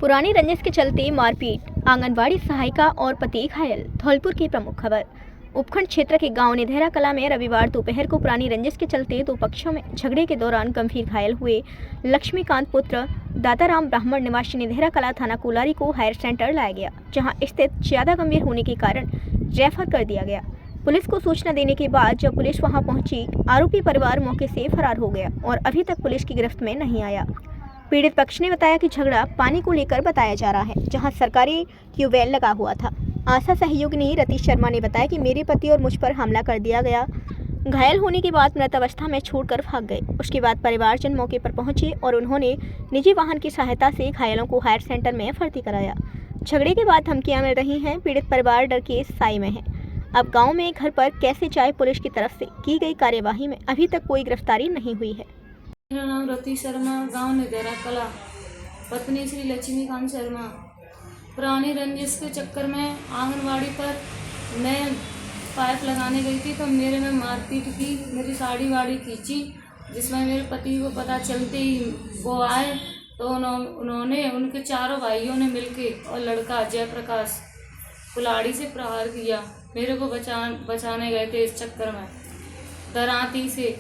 पुरानी रंजिश के चलते मारपीट, आंगनवाड़ी सहायिका और पति घायल। धौलपुर की प्रमुख खबर। उपखंड क्षेत्र के गांव निधेरा कला में रविवार दोपहर को पुरानी रंजिश के चलते दो पक्षों में झगड़े के दौरान गंभीर घायल हुए लक्ष्मीकांत पुत्र दाताराम ब्राह्मण निवासी निधेरा कला थाना कोलारी को हायर सेंटर लाया गया, जहां स्थिति ज्यादा गंभीर होने के कारण रेफर कर दिया गया। पुलिस को सूचना देने के बाद जब पुलिस वहां पहुंची, आरोपी परिवार मौके से फरार हो गया और अभी तक पुलिस की गिरफ्त में नहीं आया। पीड़ित पक्ष ने बताया कि झगड़ा पानी को लेकर बताया जा रहा है, जहां सरकारी ट्यूबवेल लगा हुआ था। आशा सहयोगिनी रतीश शर्मा ने बताया कि मेरे पति और मुझ पर हमला कर दिया गया। घायल होने के बाद मृत अवस्था में छोड़कर भाग गए। उसके बाद परिवारजन मौके पर पहुंचे और उन्होंने निजी वाहन की सहायता से घायलों को हायर सेंटर में भर्ती कराया। झगड़े के बाद धमकियां मिल रही हैं। पीड़ित परिवार डर के साए में है। अब गाँव में घर पर कैसे चाय पुलिस की तरफ से की गई कार्यवाही में अभी तक कोई गिरफ्तारी नहीं हुई है। मेरा नाम रतीश शर्मा, गांव निधेरा कला, पत्नी श्री लक्ष्मीकांत शर्मा। पुरानी रंजिश के चक्कर में आंगनवाड़ी पर मैं पाइप लगाने गई थी तो मेरे में मारपीट की, मेरी साड़ी वाड़ी खींची, जिसमें मेरे पति को पता चलते ही वो आए तो उन्होंने उनके चारों भाइयों ने मिलके और लड़का जयप्रकाश कुल्हाड़ी से प्रहार किया। मेरे को बचाने गए थे इस चक्कर में दराती से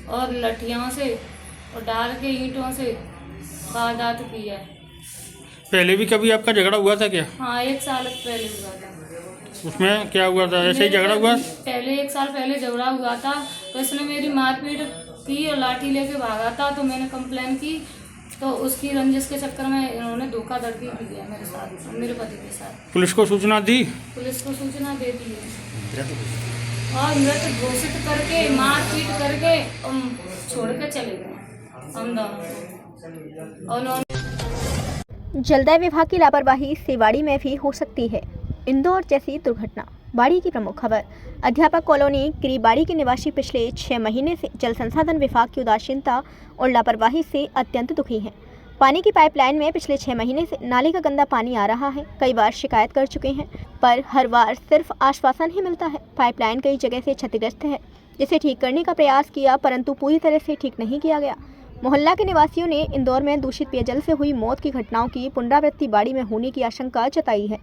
और लठियों से और डाल के ईंटों से वारदात की है। पहले भी कभी आपका झगड़ा हुआ था क्या? हाँ, 1 साल पहले हुआ था। उसमें क्या हुआ था? ऐसे ही झगड़ा हुआ? पहले 1 साल पहले झगड़ा हुआ था तो इसने मेरी मारपीट की और लाठी लेके भागा था, तो मैंने कंप्लेन की तो उसकी रंजिश के चक्कर में इन्होंने धोखाधड़ी की है मेरे साथ, मेरे पति के साथ। पुलिस को सूचना दी? पुलिस को सूचना दे दी है और मृत घोषित करके मारपीट करके छोड़ के चले गए हम दोनों। जलदाय विभाग की लापरवाही से बाड़ी में भी हो सकती है इंदौर जैसी दुर्घटना। बाड़ी की प्रमुख खबर। अध्यापक कॉलोनी किरीबाड़ी के निवासी पिछले 6 महीने से जल संसाधन विभाग की उदासीनता और लापरवाही से अत्यंत दुखी हैं। पानी की पाइपलाइन में पिछले 6 महीने से नाले का गंदा पानी आ रहा है। कई बार शिकायत कर चुके हैं, पर हर बार सिर्फ आश्वासन ही मिलता है। पाइपलाइन कई जगह से क्षतिग्रस्त है, जिसे ठीक करने का प्रयास किया, परंतु पूरी तरह से ठीक नहीं किया गया। मोहल्ला के निवासियों ने इंदौर में दूषित पेयजल से हुई मौत की घटनाओं की पुनरावृत्ति बाड़ी में होने की आशंका जताई है।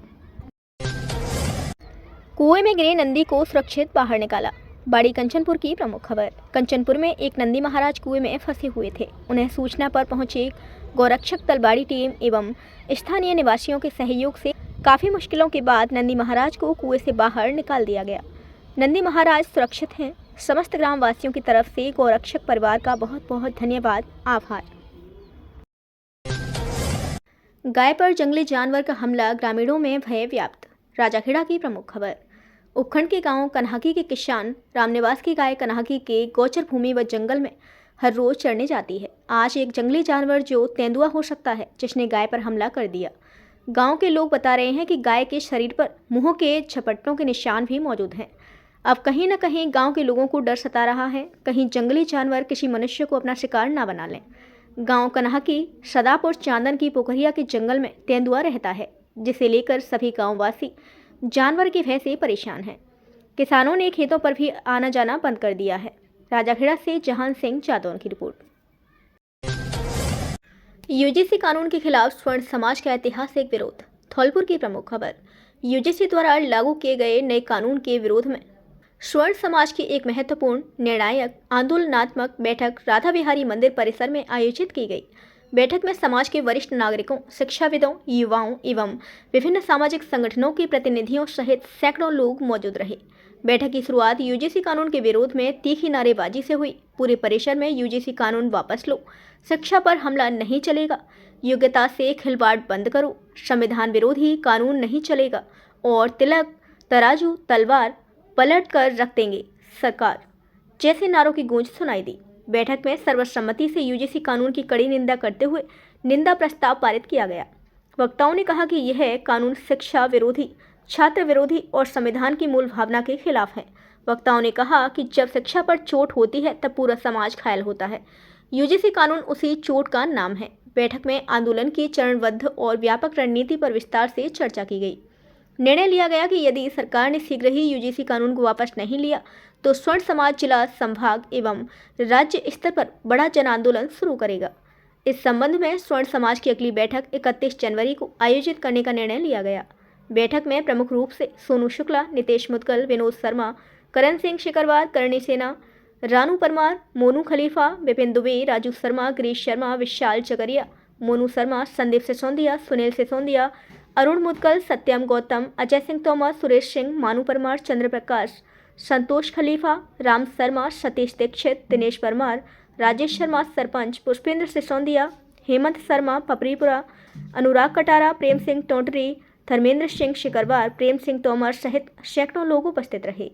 कुएं में गिरे नंदी को सुरक्षित बाहर निकाला। बाड़ी कंचनपुर की प्रमुख खबर। कंचनपुर में एक नंदी महाराज कुएं में फंसे हुए थे। उन्हें सूचना पर पहुंचे गौरक्षक दल बाड़ी टीम एवं स्थानीय निवासियों के सहयोग से काफी मुश्किलों के बाद नंदी महाराज को कुएं से बाहर निकाल दिया गया। नंदी महाराज सुरक्षित हैं। समस्त ग्रामवासियों की तरफ से गौरक्षक परिवार का बहुत बहुत धन्यवाद, आभार। गाय पर जंगली जानवर का हमला, ग्रामीणों में भय व्याप्त। राजाखेड़ा की प्रमुख खबर। उपखंड के गांव कन्हाकी के किसान रामनिवास की गाय कन्हाकी के गोचर भूमि व जंगल में हर रोज चरने जाती है। आज एक जंगली जानवर जो तेंदुआ हो सकता है, जिसने गाय पर हमला कर दिया। गांव के लोग बता रहे हैं कि गाय के शरीर पर मुंह के झपट्टों के निशान भी मौजूद हैं। अब कहीं न कहीं गांव के लोगों को डर सता रहा है, कहीं जंगली जानवर किसी मनुष्य को अपना शिकार ना बना लें। गांव कन्हाकी सदापुर चांदन की पोखरिया के जंगल में तेंदुआ रहता है, जिसे लेकर सभी गांववासी जानवर के भय से परेशान हैं। किसानों ने खेतों पर भी आना जाना बंद कर दिया है। राजाखेड़ा से जहान सिंह जादौन की रिपोर्ट। यूजीसी कानून के खिलाफ स्वर्ण समाज का ऐतिहासिक विरोध। धौलपुर की प्रमुख खबर। यूजीसी द्वारा लागू किए गए नए कानून के विरोध में स्वर्ण समाज की एक महत्वपूर्ण निर्णायक आंदोलनात्मक बैठक राधा बिहारी मंदिर परिसर में आयोजित की गई। बैठक में समाज के वरिष्ठ नागरिकों, शिक्षाविदों, युवाओं एवं विभिन्न सामाजिक संगठनों के प्रतिनिधियों सहित सैकड़ों लोग मौजूद रहे। बैठक की शुरुआत यूजीसी कानून के विरोध में तीखी नारेबाजी से हुई। पूरे परिसर में यूजीसी कानून वापस लो, शिक्षा पर हमला नहीं चलेगा, योग्यता से खिलवाड़ बंद करो, संविधान विरोधी कानून नहीं चलेगा और तिलक, तराजू, तलवार पलट कर रख देंगे सरकार जैसे नारों की गूंज सुनाई दी। बैठक में सर्वसम्मति से यूजीसी कानून की कड़ी निंदा करते हुए निंदा प्रस्ताव पारित किया गया। वक्ताओं ने कहा कि यह कानून शिक्षा विरोधी, छात्र विरोधी और संविधान की मूल भावना के खिलाफ है। वक्ताओं ने कहा कि जब शिक्षा पर चोट होती है तब पूरा समाज घायल होता है। यूजीसी कानून उसी चोट का नाम है। बैठक में आंदोलन की चरणबद्ध और व्यापक रणनीति पर विस्तार से चर्चा की गई। निर्णय लिया गया कि यदि सरकार ने शीघ्र ही यूजीसी कानून को वापस नहीं लिया तो स्वर्ण समाज जिला, संभाग एवं राज्य स्तर पर बड़ा जन आंदोलन शुरू करेगा। इस संबंध में स्वर्ण समाज की अगली बैठक 31 जनवरी को आयोजित करने का निर्णय लिया गया। बैठक में प्रमुख रूप से सोनू शुक्ला, नितेश मुदगल, विनोद शर्मा, करण सिंह शिकरवार, करणी सेना, रानू परमार, मोनू खलीफा, विपिन दुबे, राजू शर्मा, गिरीश शर्मा, विशाल जगरिया, मोनू शर्मा, संदीप सिसोदिया, सुनील सिसोदिया, अरुण मुदगल, सत्यम गौतम, अजय सिंह तोमर, सुरेश सिंह, मानू परमार, चंद्र प्रकाश, संतोष खलीफा, राम शर्मा, सतीश दीक्षित, दिनेश परमार, राजेश शर्मा सरपंच, पुष्पेंद्र सिसोदिया, हेमंत शर्मा पपरीपुरा, अनुराग कटारा, प्रेम सिंह टोंटरी, धर्मेंद्र सिंह शिकरवार, प्रेम सिंह तोमर सहित सैकड़ों लोग उपस्थित रहे।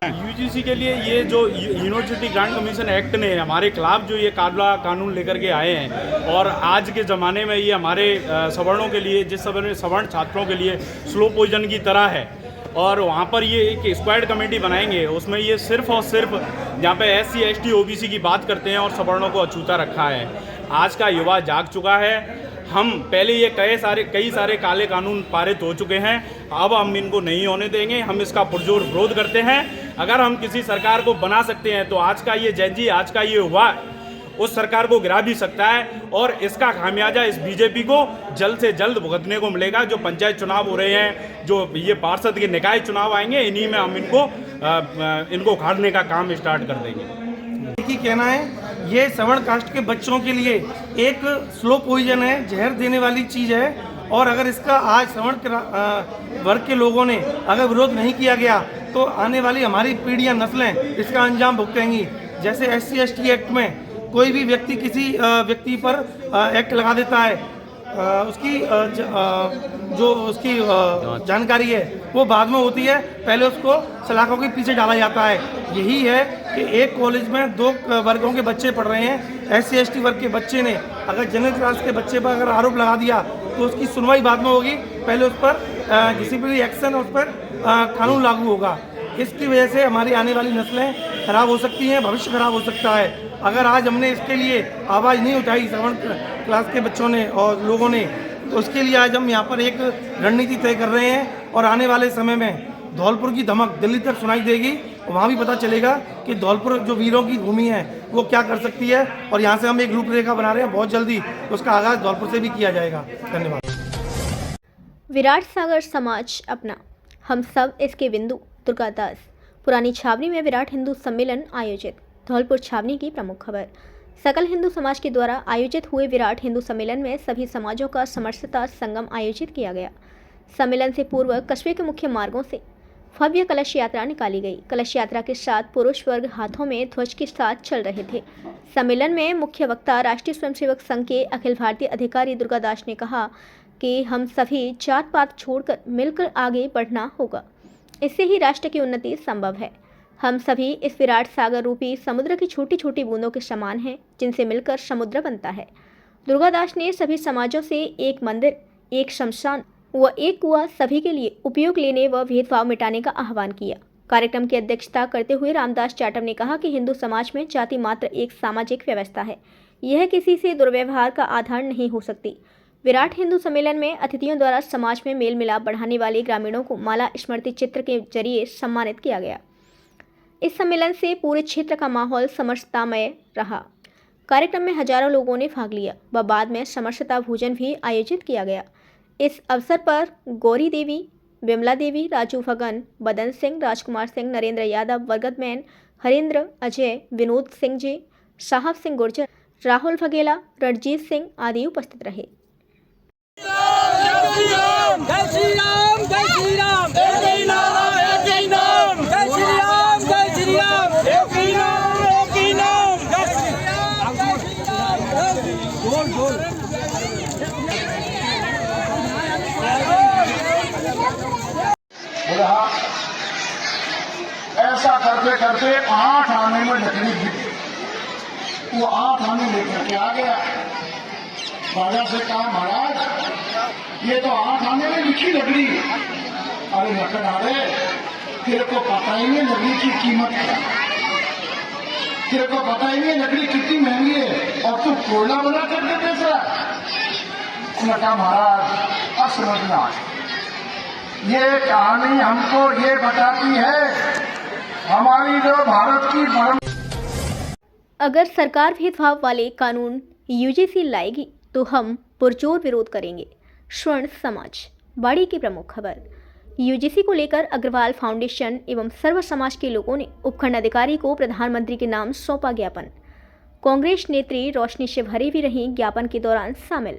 यूजीसी के लिए ये जो यूनिवर्सिटी ग्रांट कमीशन एक्ट ने हमारे खिलाफ जो ये काला कानून लेकर के आए हैं और आज के ज़माने में ये हमारे सवर्णों के लिए, जिस समय में सवर्ण छात्रों के लिए स्लो पॉइजन की तरह है और वहाँ पर ये एक स्क्वाड कमेटी बनाएंगे, उसमें ये सिर्फ और सिर्फ जहाँ पे SC ST OBC की बात करते हैं और सवर्णों को अछूता रखा है। आज का युवा जाग चुका है। हम पहले ये कई सारे काले कानून पारित हो चुके हैं, अब हम इनको नहीं होने देंगे। हम इसका पुरजोर विरोध करते हैं। अगर हम किसी सरकार को बना सकते हैं तो आज का ये जैनजी, आज का ये युवा उस सरकार को गिरा भी सकता है और इसका खामियाजा इस बीजेपी को जल्द से जल्द भुगतने को मिलेगा। जो पंचायत चुनाव हो रहे हैं, जो ये पार्षद के निकाय चुनाव आएंगे, इन्हीं में हम इनको उखाड़ने का काम स्टार्ट कर देंगे। की कहना है ये सवर्ण कास्ट के बच्चों के लिए एक स्लो पॉइजन है, जहर देने वाली चीज़ है और अगर इसका आज सवर्ण वर्ग के लोगों ने अगर विरोध नहीं किया गया तो आने वाली हमारी पीढ़ियां, नस्लें इसका अंजाम भुगतेंगी। जैसे SC ST एक्ट में कोई भी व्यक्ति किसी व्यक्ति पर एक्ट लगा देता है, उसकी जो उसकी जानकारी है वो बाद में होती है, पहले उसको सलाखों के पीछे डाला जाता है। यही है कि एक कॉलेज में 2 वर्गों के बच्चे पढ़ रहे हैं। SC ST वर्ग के बच्चे ने अगर जनरल क्लास के बच्चे पर अगर आरोप लगा दिया तो उसकी सुनवाई बाद में होगी, पहले उस पर डिसिप्लिनरी एक्शन, उस पर कानून लागू होगा। इसकी वजह से हमारी आने वाली नस्लें खराब हो सकती हैं, भविष्य खराब हो सकता है। अगर आज हमने इसके लिए आवाज़ नहीं उठाई सवर्ण क्लास के बच्चों ने और लोगों ने, तो उसके लिए आज हम यहाँ पर एक रणनीति तय कर रहे हैं और आने वाले समय में धौलपुर की धमक दिल्ली तक सुनाई देगी। वहाँ भी पता चलेगा कि धौलपुर जो वीरों की भूमि है वो क्या कर सकती है और यहाँ से हम एक रूपरेखा बना रहे हैं। बहुत जल्दी उसका आगाज़ धौलपुर से भी किया जाएगा। धन्यवाद। विराट सागर समाज अपना, हम सब इसके बिंदु। दुर्गादास। पुरानी छावनी में विराट हिंदू सम्मेलन आयोजित। धौलपुर छावनी की प्रमुख खबर। सकल हिंदू समाज के द्वारा आयोजित हुए विराट हिंदू सम्मेलन में सभी समाजों का समरसता संगम आयोजित किया गया। सम्मेलन से पूर्व कस्बे के मुख्य मार्गों से भव्य कलश यात्रा निकाली गई। कलश यात्रा के साथ पुरुष वर्ग हाथों में ध्वज के साथ चल रहे थे। सम्मेलन में मुख्य वक्ता राष्ट्रीय स्वयंसेवक संघ के अखिल भारतीय अधिकारी दुर्गादास ने कहा कि हम सभी जात पात छोड़कर मिलकर आगे बढ़ना होगा, इससे ही राष्ट्र की उन्नति संभव है। हम सभी इस विराट सागर रूपी समुद्र की छोटी छोटी बूंदों के समान हैं, जिनसे मिलकर समुद्र बनता है। दुर्गादास ने सभी समाजों से एक मंदिर, एक शमशान व एक कुआं सभी के लिए उपयोग लेने व भेदभाव मिटाने का आह्वान किया। कार्यक्रम की अध्यक्षता करते हुए रामदास चाटम ने कहा कि हिंदू समाज में जाति मात्र एक सामाजिक व्यवस्था है, यह किसी से दुर्व्यवहार का आधार नहीं हो सकती। विराट हिंदू सम्मेलन में अतिथियों द्वारा समाज में मेल मिलाप बढ़ाने वाले ग्रामीणों को माला स्मृति चित्र के जरिए सम्मानित किया गया। इस सम्मेलन से पूरे क्षेत्र का माहौल समरसतामय रहा। कार्यक्रम में हजारों लोगों ने भाग लिया व बाद में समरसता भोजन भी आयोजित किया गया। इस अवसर पर गौरी देवी, विमला देवी, राजू भगन, बदन सिंह, राजकुमार सिंह, नरेंद्र यादव, बरगद मैन, हरेंद्र, अजय, विनोद सिंह जी, साहब सिंह गुर्जर, राहुल फगेला, रणजीत सिंह आदि उपस्थित रहे। जय श्री राम, जय श्री राम, एक ही नारा, एक ही नाम। जय श्री राम, जय श्री राम, एक ही नाम, एक ही नाम। जय श्री राम, जय श्री राम। बोल बोल। ऐसा करते करते 8 आने में लकड़ी गिरी, वो 8 आने लेकर के आ गया। राजा से कहा महाराज ये तो 8 आने में लिखी लकड़ी। अरे लकड़हारे, तेरे को पता ही नहीं लकड़ी की कीमत क्या, तेरे को पता ही नहीं लकड़ी कितनी महंगी है और तू कोयला बना करके बेच रहा है। उसने कहा महाराज अब समझना, ये कहानी हमको ये बताती है हमारी जो भारत की अगर सरकार भेदभाव वाले कानून यूजीसी लाएगी तो हम पुरजोर विरोध करेंगे। स्वर्ण समाज बाड़ी की प्रमुख खबर। यूजीसी को लेकर अग्रवाल फाउंडेशन एवं सर्व समाज के लोगों ने उपखंड अधिकारी को प्रधानमंत्री के नाम सौंपा ज्ञापन। कांग्रेस नेत्री रोशनी शिवहरे भी रहीं ज्ञापन के दौरान शामिल।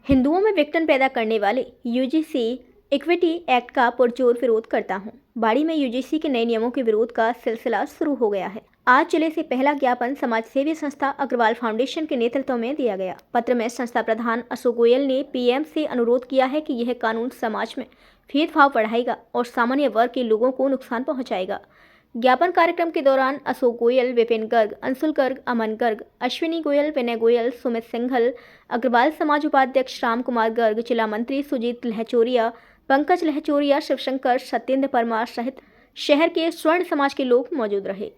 हिंदुओं में विघटन पैदा करने वाले यूजीसी इक्विटी एक्ट का पुरजोर विरोध करता हूं। बाड़ी में यूजीसी के नए नियमों के विरोध का सिलसिला शुरू हो गया है। आज जिले से पहला ज्ञापन समाजसेवी संस्था अग्रवाल फाउंडेशन के नेतृत्व में दिया गया। पत्र में संस्था प्रधान अशोक गोयल ने पीएम से अनुरोध किया है कि यह कानून समाज में भेदभाव बढ़ाएगा और सामान्य वर्ग के लोगों को नुकसान पहुंचाएगा। ज्ञापन कार्यक्रम के दौरान अशोक गोयल, विपिन गर्ग, अंशुल गर्ग, अमन गर्ग, अश्विनी गोयल, विनय गोयल, सुमित सिंघल, अग्रवाल समाज उपाध्यक्ष राम कुमार गर्ग, जिला मंत्री सुजीत लहचोरिया, पंकज लहचोरिया, शिवशंकर, सत्येंद्र परमार सहित शहर के स्वर्ण समाज के लोग मौजूद रहे।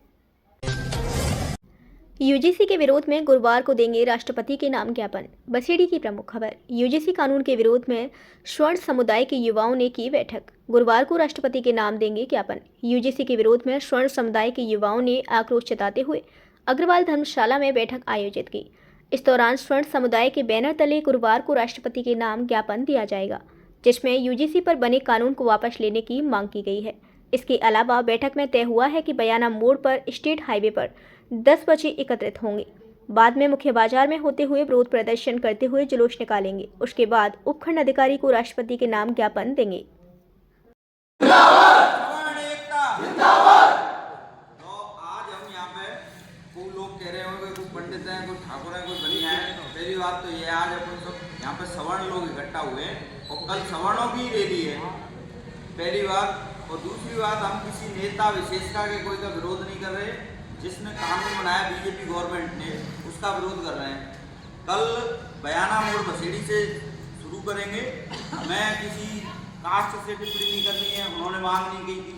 यूजीसी के विरोध में गुरुवार को देंगे राष्ट्रपति के नाम ज्ञापन। बसेड़ी की प्रमुख खबर। यूजीसी कानून के विरोध में स्वर्ण समुदाय के युवाओं ने की बैठक। गुरुवार को राष्ट्रपति के नाम देंगे ज्ञापन। यूजीसी के विरोध में स्वर्ण समुदाय के युवाओं ने आक्रोश जताते हुए अग्रवाल धर्मशाला में बैठक आयोजित की। इस दौरान स्वर्ण समुदाय के बैनर तले गुरुवार को राष्ट्रपति के नाम ज्ञापन दिया जाएगा, जिसमें यूजीसी पर बने कानून को वापस लेने की मांग की गई है। इसके अलावा बैठक में तय हुआ है कि बयाना मोड़ पर स्टेट हाईवे पर 10 बजे एकत्रित होंगे। बाद में मुख्य बाजार में होते हुए विरोध प्रदर्शन करते हुए जुलूस निकालेंगे। उसके बाद उपखंड अधिकारी को राष्ट्रपति के नाम ज्ञापन देंगे। तो आज हम यहाँ पे कोई लोग कह रहे होंगे, कोई पंडित हैं, कोई ठाकुर हैं, कोई बनिया है। पहली बात तो ये आज अपन सब यहाँ पे सवर्ण लोग इकट्ठा हुए हैं और कल सवर्णों की रैली है, पहली बात। और दूसरी बात, हम किसी नेता विशेषता के कोई का विरोध नहीं कर रहे। जिसने कानून बनाया बीजेपी गवर्नमेंट ने, उसका विरोध कर रहे हैं। कल बयाना मोड़ बसेड़ी से शुरू करेंगे। मैं किसी कास्ट से टिप्पणी नहीं करनी है। उन्होंने मांग नहीं की थी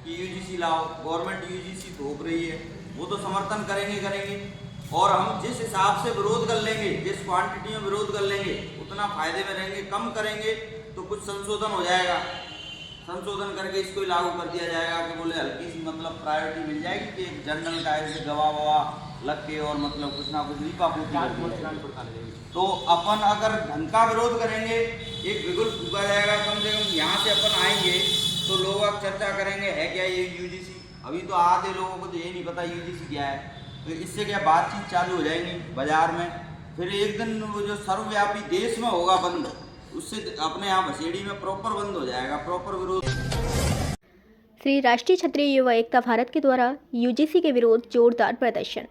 कि यूजीसी लाओ, गवर्नमेंट यूजीसी थोप रही है, वो तो समर्थन करेंगे। और हम जिस हिसाब से विरोध कर लेंगे, जिस क्वांटिटी में विरोध कर लेंगे, उतना फायदे में रहेंगे। कम करेंगे तो कुछ संशोधन हो जाएगा, संशोधन करके इसको लागू कर दिया जाएगा कि बोले हल्की सी मतलब प्रायोरिटी मिल जाएगी कि एक जनरल का ऐसे गवाह लग के और मतलब कुछ ना कुछ लीपापोती तो अपन अगर ढंग का विरोध करेंगे, एक बिगुल फूका जाएगा। कम से कम यहाँ से अपन आएंगे तो लोग अब चर्चा करेंगे है क्या ये यूजीसी। अभी तो आधे लोगों को तो ये नहीं पता यूजीसी क्या है। तो इससे क्या बातचीत चालू हो जाएंगी बाजार में। फिर एक दिन वो जो सर्वव्यापी देश में होगा बंद, उससे अपने यहाँ बसेड़ी में प्रॉपर बंद हो जाएगा, प्रॉपर विरोध। श्री राष्ट्रीय क्षत्रिय युवा एकता भारत के द्वारा यूजीसी के विरोध जोरदार प्रदर्शन।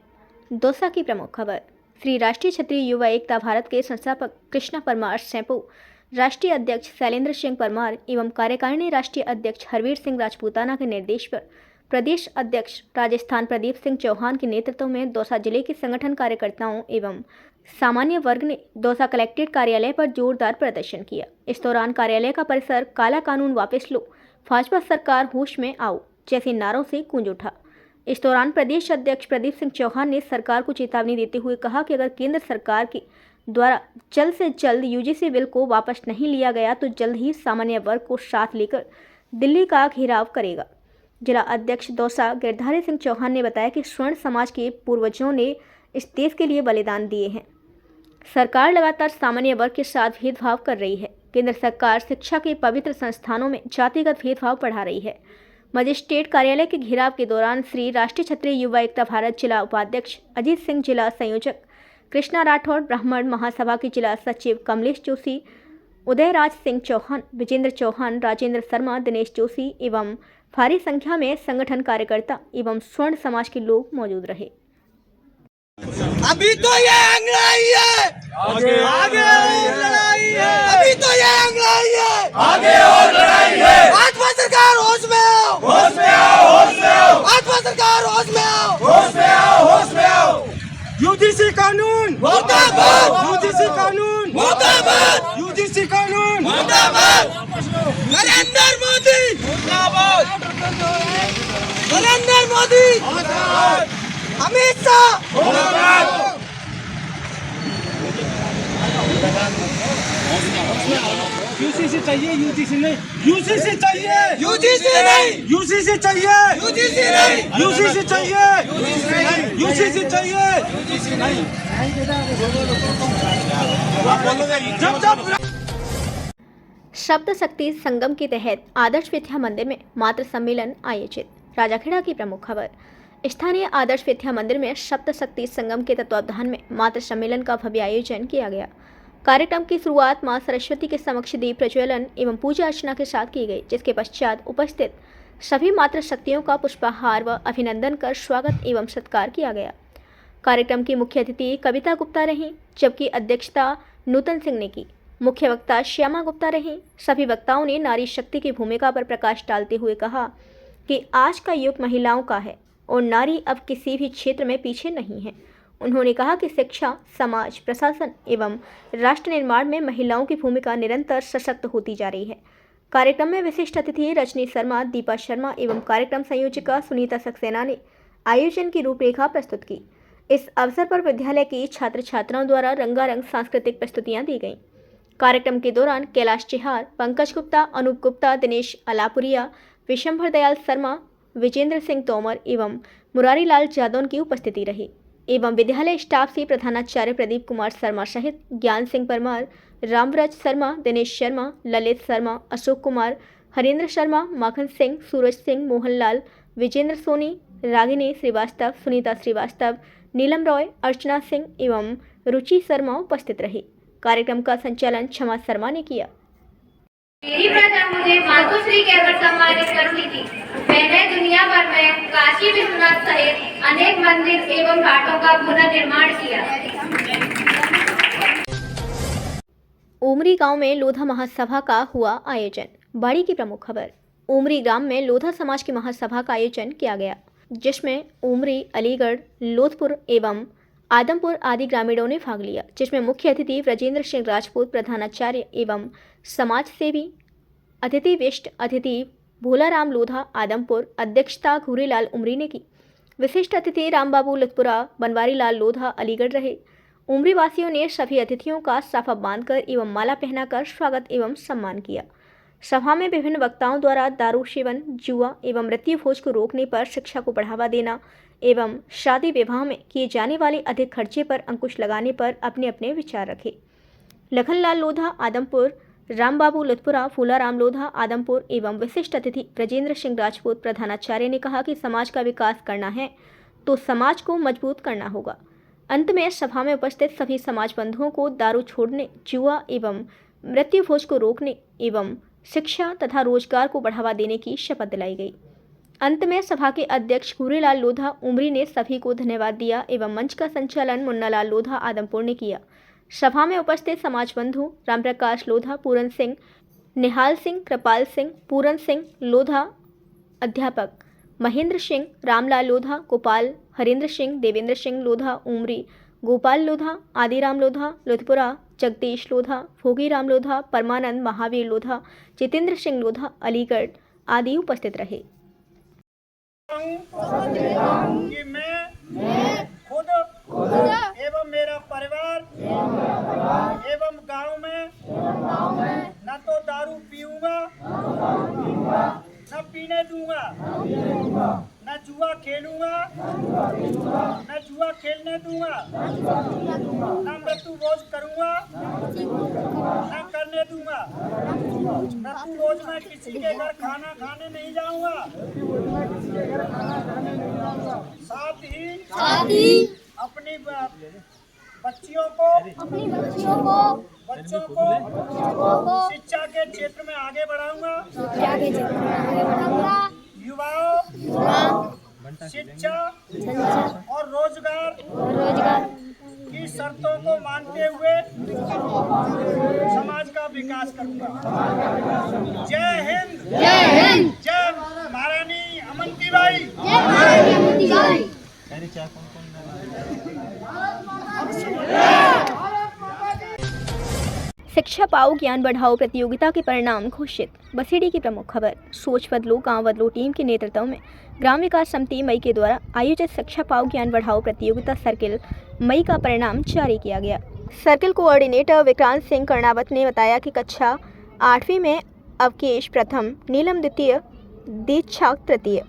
दौसा की प्रमुख खबर। श्री राष्ट्रीय क्षत्रिय युवा एकता भारत के संस्थापक कृष्णा परमार सैंपू, राष्ट्रीय अध्यक्ष शैलेंद्र सिंह परमार एवं कार्यकारिणी राष्ट्रीय अध्यक्ष हरवीर सिंह राजपूताना के निर्देश पर प्रदेश अध्यक्ष राजस्थान प्रदीप सिंह चौहान के नेतृत्व में दौसा जिले के संगठन कार्यकर्ताओं एवं सामान्य वर्ग ने दौसा कलेक्ट्रेट कार्यालय पर जोरदार प्रदर्शन किया। इस दौरान कार्यालय का परिसर काला कानून वापस लो, भाजपा सरकार होश में आओ जैसे नारों से गूंज उठा। इस दौरान प्रदेश अध्यक्ष प्रदीप सिंह चौहान ने सरकार को चेतावनी देते हुए कहा कि अगर केंद्र सरकार के द्वारा जल्द से जल्द यूजीसी बिल को वापस नहीं लिया गया तो जल्द ही सामान्य वर्ग को साथ लेकर दिल्ली का घेराव करेगा। जिला अध्यक्ष दौसा गिरधारी सिंह चौहान ने बताया कि स्वर्ण समाज के पूर्वजों ने इस देश के लिए बलिदान दिए हैं। सरकार लगातार सामान्य वर्ग के साथ भेदभाव कर रही है। केंद्र सरकार शिक्षा के पवित्र संस्थानों में जातिगत भेदभाव बढ़ा रही है। मजिस्ट्रेट कार्यालय के घेराव के दौरान श्री राष्ट्रीय क्षत्रिय युवा एकता भारत जिला उपाध्यक्ष अजीत सिंह, जिला संयोजक कृष्णा राठौड़, ब्राह्मण महासभा के जिला सचिव कमलेश जोशी, उदयराज सिंह चौहान, विजेंद्र चौहान, राजेंद्र शर्मा, दिनेश जोशी एवं भारी संख्या में संगठन कार्यकर्ता एवं स्वर्ण समाज के लोग मौजूद रहे। अभी तो ये अंगड़ाई है, आगे और लड़ाई है। अभी तो ये अंगड़ाई है, आगे और लड़ाई है। भाजपा सरकार होश में आओ, होश में आओ, होश में आओ। भाजपा सरकार होश में आओ, होश में आओ, होश में आओ। यूजीसी कानून मुर्दाबाद, यूजीसी कानून मुर्दाबाद, यूजीसी कानून मुर्दाबाद। नरेंद्र मोदी मुर्दाबाद, नरेंद्र मोदी मुर्दाबाद, अमित शाह मुर्दाबाद। यूसीसी चाहिए, यूजीसी नहीं, यूसीसी चाहिए, यूजीसी नहीं, यूसीसी चाहिए, यूजीसी नहीं, यूसीसी चाहिए, यूसीसी चाहिए, यूजीसी नहीं। जब शब्द शक्ति संगम के तहत आदर्श विद्या मंदिर में मातृ सम्मेलन आयोजित। राजाखेड़ा की प्रमुख खबर। स्थानीय आदर्श विद्या मंदिर में शब्द शक्ति संगम के तत्वावधान में मातृ सम्मेलन का भव्य आयोजन किया गया। कार्यक्रम की शुरुआत मां सरस्वती के समक्ष दीप प्रज्वलन एवं पूजा अर्चना के साथ की गई, जिसके पश्चात उपस्थित सभी मातृ शक्तियों का पुष्पहार व अभिनंदन कर स्वागत एवं सत्कार किया गया। कार्यक्रम की मुख्य अतिथि कविता गुप्ता रहीं, जबकि अध्यक्षता नूतन सिंह ने की। मुख्य वक्ता श्यामा गुप्ता रहीं। सभी वक्ताओं ने नारी शक्ति की भूमिका पर प्रकाश डालते हुए कहा कि आज का युग महिलाओं का है और नारी अब किसी भी क्षेत्र में पीछे नहीं है। उन्होंने कहा कि शिक्षा, समाज, प्रशासन एवं राष्ट्र निर्माण में महिलाओं की भूमिका निरंतर सशक्त होती जा रही है। कार्यक्रम में विशिष्ट अतिथि रजनी शर्मा, दीपा शर्मा एवं कार्यक्रम संयोजिका सुनीता सक्सेना ने आयोजन की रूपरेखा प्रस्तुत की। इस अवसर पर विद्यालय की छात्र छात्राओं द्वारा रंगारंग सांस्कृतिक प्रस्तुतियां दी गईं। कार्यक्रम के दौरान कैलाश चिहार, पंकज गुप्ता, अनूप गुप्ता, दिनेश अलापुरिया, विशंभर दयाल शर्मा, विजेंद्र सिंह तोमर एवं मुरारी लाल जादौन की उपस्थिति रही एवं विद्यालय स्टाफ से प्रधानाचार्य प्रदीप कुमार शर्मा सहित ज्ञान सिंह परमार, रामव्रज शर्मा, दिनेश शर्मा, ललित शर्मा, अशोक कुमार, हरेंद्र शर्मा, माखन सिंह, सूरज सिंह, मोहनलाल, विजेंद्र सोनी, रागिनी श्रीवास्तव, सुनीता श्रीवास्तव, नीलम रॉय, अर्चना सिंह एवं रुचि शर्मा उपस्थित रही। कार्यक्रम का संचालन क्षमा शर्मा ने किया। मेरी प्रजा मुझे मातुश्री कहकर सम्मानित करती थी। मैंने दुनिया भर में काशी विश्वनाथ सहित अनेक मंदिर एवं घाटों का पुनर्निर्माण किया। उमरी गांव में लोधा महासभा का हुआ आयोजन। बाड़ी की प्रमुख खबर। उमरी ग्राम में लोधा समाज की महासभा का आयोजन किया गया, जिसमें उमरी, अलीगढ़, लोधपुर एवं आदमपुर आदि ग्रामीणों ने भाग लिया, जिसमें मुख्य अतिथि ब्रजेंद्र सिंह राजपूत, प्रधानाचार्य एवं समाज सेवी, अतिथि विशिष्ट अतिथि भोलाराम लोधा आदमपुर, अध्यक्षता घूरीलाल उमरी ने की। विशिष्ट अतिथि रामबाबू लुथपुरा, बनवारी लाल लोधा अलीगढ़ रहे। उमरी वासियों ने सभी अतिथियों का साफा बांधकर एवं माला पहनाकर स्वागत एवं सम्मान किया। सभा में विभिन्न वक्ताओं द्वारा दारू सेवन, जुआ एवं मृत्यु भोज को रोकने पर, शिक्षा को बढ़ावा देना एवं शादी विवाह में किए जाने वाले अधिक खर्चे पर अंकुश लगाने पर अपने अपने विचार रखे। लखनलाल लोधा आदमपुर, रामबाबू लुथपुरा, फूलाराम लोधा आदमपुर एवं विशिष्ट अतिथि ब्रजेंद्र सिंह राजपूत प्रधानाचार्य ने कहा कि समाज का विकास करना है तो समाज को मजबूत करना होगा। अंत में सभा में उपस्थित सभी समाज बंधुओं को दारू छोड़ने, जुआ एवं मृत्यु भोज को रोकने एवं शिक्षा तथा रोजगार को बढ़ावा देने की शपथ दिलाई गई। अंत में सभा के अध्यक्ष घूरीलाल लोधा उमरी ने सभी को धन्यवाद दिया एवं मंच का संचालन मुन्नालाल लोधा आदमपुर ने किया। सभा में उपस्थित समाज बंधु रामप्रकाश लोधा, पूरन सिंह, निहाल सिंह, कृपाल सिंह, पूरन सिंह लोधा, अध्यापक महेंद्र सिंह, रामलाल लोधा, गोपाल, हरेंद्र सिंह, देवेंद्र सिंह लोधा उमरी, गोपाल लोधा, आदिराम लोधा लुथपुरा, जगदीश लोधा, भोगीराम लोधा, परमानंद, महावीर लोधा, जितेंद्र सिंह लोधा अलीगढ़ आदि उपस्थित रहे। कि मैं खुद एवं मेरा परिवार एवं गांव में न तो दारू पीऊंगा, न पीने दूंगा, न जुआ खेलूंगा, न जुआ खेलने दूंगा, न मृत्यु भोज करूंगा, न करने दूंगा। मृत्यु भोज में किसी के घर खाना खाने नहीं जाऊंगा। साथ ही अपनी बच्चियों को शिक्षा के क्षेत्र में आगे बढ़ाऊंगा। युवाओं शिक्षा और रोजगार की शर्तों को मानते हुए समाज का विकास करूंगा। जय हिंद, जय महारानी अमंतीबाई। शिक्षा पाओ ज्ञान बढ़ाओ प्रतियोगिता के परिणाम घोषित। बसेड़ी की प्रमुख खबर। सोच बदलो गांव बदलो टीम के नेतृत्व में ग्राम विकास समिति मई के द्वारा आयोजित शिक्षा पाओ ज्ञान बढ़ाओ प्रतियोगिता सर्किल मई का परिणाम जारी किया गया। सर्किल कोऑर्डिनेटर विक्रांत सिंह कर्णावत ने बताया कि कक्षा 8वीं में अवकेश प्रथम, नीलम द्वितीय, दीक्षा तृतीय।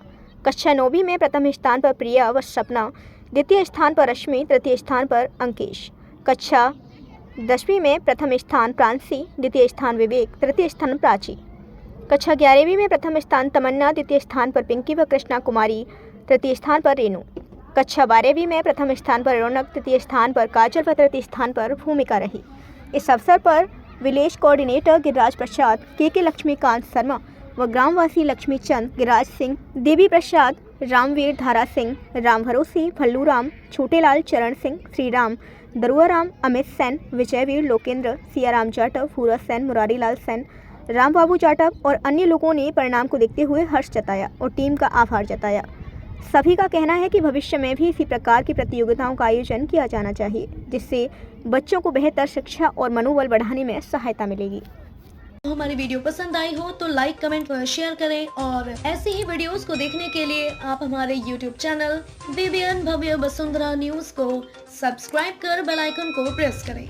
कक्षा 9वीं में प्रथम स्थान पर प्रिया व सपना, द्वितीय स्थान पर रश्मि, तृतीय स्थान पर अंकेश। कक्षा 10वीं में प्रथम स्थान प्रांसी, द्वितीय स्थान विवेक, तृतीय स्थान प्राची। कक्षा 11वीं में प्रथम स्थान तमन्ना, द्वितीय स्थान पर पिंकी व कृष्णा कुमारी, तृतीय स्थान पर रेणु। कक्षा 12वीं में प्रथम स्थान पर रौनक, तृतीय स्थान पर काजल व तृतीय स्थान पर भूमिका रही। इस अवसर पर विलेज कोऑर्डिनेटर गिरिराज प्रसाद, के लक्ष्मीकांत शर्मा व ग्रामवासी लक्ष्मी चंद, गिरिराज सिंह, देवी प्रसाद, रामवीर, धारा सिंह, राम भरोसी, भल्लूराम, छोटेलाल, चरण सिंह, श्रीराम, दरुआराम, अमित सेन, विजयवीर, लोकेंद्र, सियाराम जाटव, फूरा सेन, मुरारीलाल सेन, राम बाबू जाटव और अन्य लोगों ने परिणाम को देखते हुए हर्ष जताया और टीम का आभार जताया। सभी का कहना है कि भविष्य में भी इसी प्रकार की प्रतियोगिताओं का आयोजन किया जाना चाहिए, जिससे बच्चों को बेहतर शिक्षा और मनोबल बढ़ाने में सहायता मिलेगी। हमारी वीडियो पसंद आई हो तो लाइक, कमेंट व शेयर करें और ऐसी ही वीडियोस को देखने के लिए आप हमारे YouTube चैनल BBN भव्य वसुंधरा न्यूज़ को सब्सक्राइब कर बेल आइकन को प्रेस करें।